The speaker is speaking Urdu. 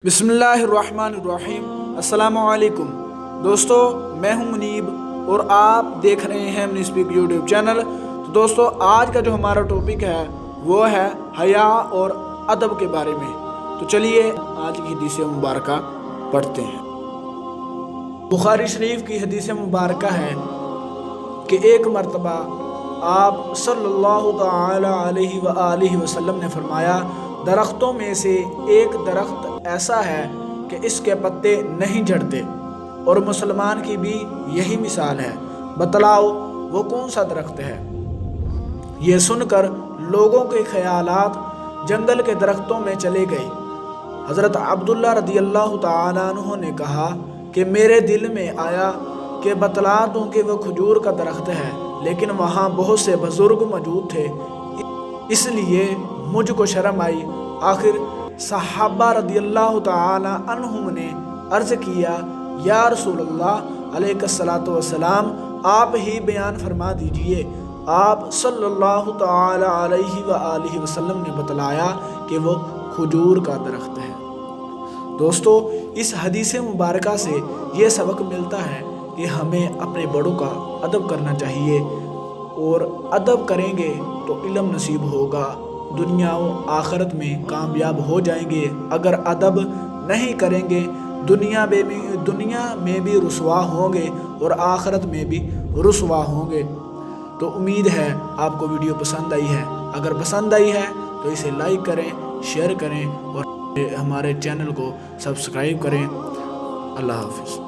بسم اللہ الرحمن الرحیم۔ السلام علیکم دوستو، میں ہوں منیب اور آپ دیکھ رہے ہیں منیب یوٹیوب چینل۔ تو دوستو، آج کا جو ہمارا ٹاپک ہے وہ ہے حیا اور ادب کے بارے میں۔ تو چلیے آج کی حدیث مبارکہ پڑھتے ہیں۔ بخاری شریف کی حدیث مبارکہ ہے کہ ایک مرتبہ آپ صلی اللہ تعالی علیہ وآلہ وسلم نے فرمایا، درختوں میں سے ایک درخت ایسا ہے کہ اس کے پتے نہیں جھڑتے، اور مسلمان کی بھی یہی مثال ہے، بتلاؤ وہ کون سا درخت ہے؟ یہ سن کر لوگوں کے خیالات جنگل کے درختوں میں چلے گئے۔ حضرت عبداللہ رضی اللہ تعالیٰ عنہ نے کہا کہ میرے دل میں آیا کہ بتلا دوں کہ وہ کھجور کا درخت ہے، لیکن وہاں بہت سے بزرگ موجود تھے، اس لیے مجھ کو شرم آئی۔ آخر صحابہ رضی اللہ تعالی عنہم نے عرض کیا، یا رسول اللہ علیہ الصلاۃ والسلام، آپ ہی بیان فرما دیجئے۔ آپ صلی اللہ تعالی علیہ وآلہ وسلم نے بتلایا کہ وہ کھجور کا درخت ہے۔ دوستو، اس حدیث مبارکہ سے یہ سبق ملتا ہے کہ ہمیں اپنے بڑوں کا ادب کرنا چاہیے، اور ادب کریں گے تو علم نصیب ہوگا، دنیا و آخرت میں کامیاب ہو جائیں گے۔ اگر ادب نہیں کریں گے دنیا میں بھی رسوا ہوں گے اور آخرت میں بھی رسوا ہوں گے۔ تو امید ہے آپ کو ویڈیو پسند آئی ہے۔ اگر پسند آئی ہے تو اسے لائک کریں، شیئر کریں اور ہمارے چینل کو سبسکرائب کریں۔ اللہ حافظ۔